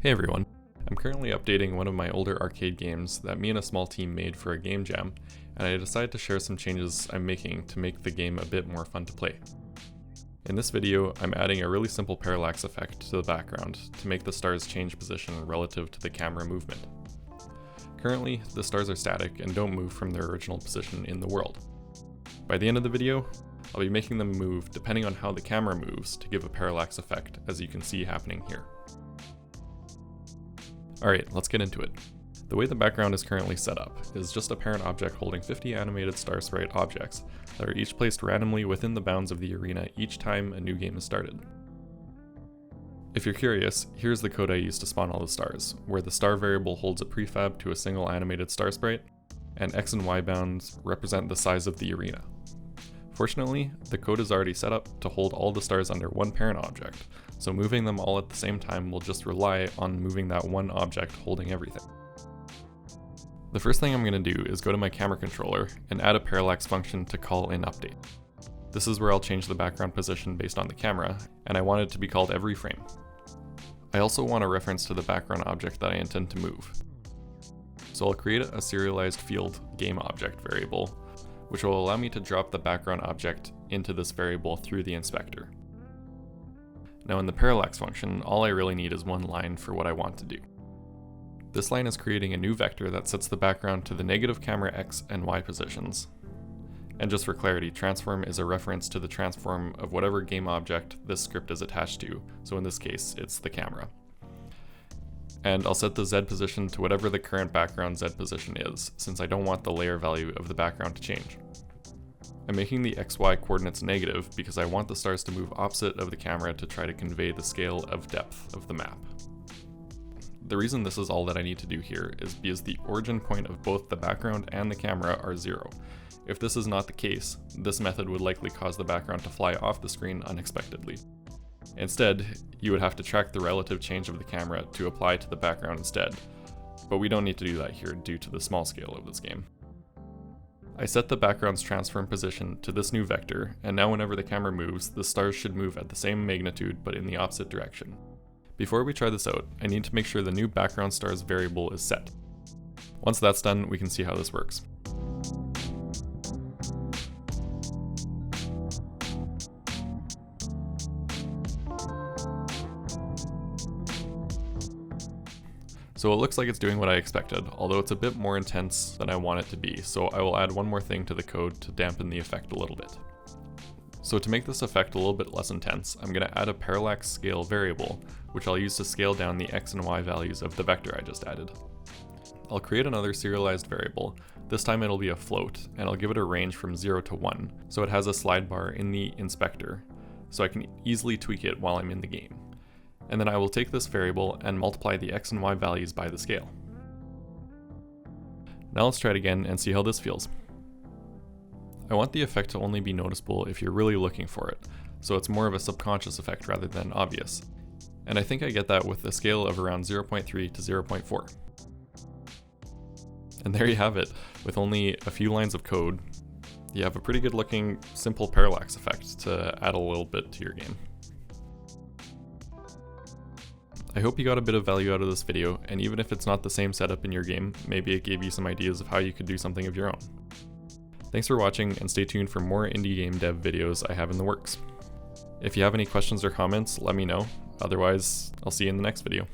Hey everyone, I'm currently updating one of my older arcade games that me and a small team made for a game jam, and I decided to share some changes I'm making to make the game a bit more fun to play. In this video, I'm adding a really simple parallax effect to the background to make the stars change position relative to the camera movement. Currently, the stars are static and don't move from their original position in the world. By the end of the video, I'll be making them move depending on how the camera moves to give a parallax effect, as you can see happening here. Alright, let's get into it. The way the background is currently set up is just a parent object holding 50 animated star sprite objects that are each placed randomly within the bounds of the arena each time a new game is started. If you're curious, here's the code I used to spawn all the stars, where the star variable holds a prefab to a single animated star sprite, and X and Y bounds represent the size of the arena. Fortunately, the code is already set up to hold all the stars under one parent object, so moving them all at the same time will just rely on moving that one object holding everything. The first thing I'm going to do is go to my camera controller and add a parallax function to call in update. This is where I'll change the background position based on the camera, and I want it to be called every frame. I also want a reference to the background object that I intend to move. So I'll create a serialized field game object variable, which will allow me to drop the background object into this variable through the inspector. Now in the parallax function, all I really need is one line for what I want to do. This line is creating a new vector that sets the background to the negative camera X and Y positions. And just for clarity, transform is a reference to the transform of whatever game object this script is attached to, so in this case, it's the camera. And I'll set the Z position to whatever the current background Z position is, since I don't want the layer value of the background to change. I'm making the XY coordinates negative because I want the stars to move opposite of the camera to try to convey the scale of depth of the map. The reason this is all that I need to do here is because the origin point of both the background and the camera are 0. If this is not the case, this method would likely cause the background to fly off the screen unexpectedly. Instead, you would have to track the relative change of the camera to apply to the background instead, but we don't need to do that here due to the small scale of this game. I set the background's transform position to this new vector, and now whenever the camera moves, the stars should move at the same magnitude but in the opposite direction. Before we try this out, I need to make sure the new background stars variable is set. Once that's done, we can see how this works. So it looks like it's doing what I expected, although it's a bit more intense than I want it to be, so I will add one more thing to the code to dampen the effect a little bit. So to make this effect a little bit less intense, I'm going to add a Parallax Scale variable, which I'll use to scale down the X and Y values of the vector I just added. I'll create another serialized variable. This time it'll be a float, and I'll give it a range from 0 to 1, so it has a slide bar in the inspector, so I can easily tweak it while I'm in the game. And then I will take this variable and multiply the X and Y values by the scale. Now let's try it again and see how this feels. I want the effect to only be noticeable if you're really looking for it, so it's more of a subconscious effect rather than obvious. And I think I get that with a scale of around 0.3 to 0.4. And there you have it. With only a few lines of code, you have a pretty good looking simple parallax effect to add a little bit to your game. I hope you got a bit of value out of this video, and even if it's not the same setup in your game, maybe it gave you some ideas of how you could do something of your own. Thanks for watching, and stay tuned for more indie game dev videos I have in the works. If you have any questions or comments, let me know. Otherwise, I'll see you in the next video.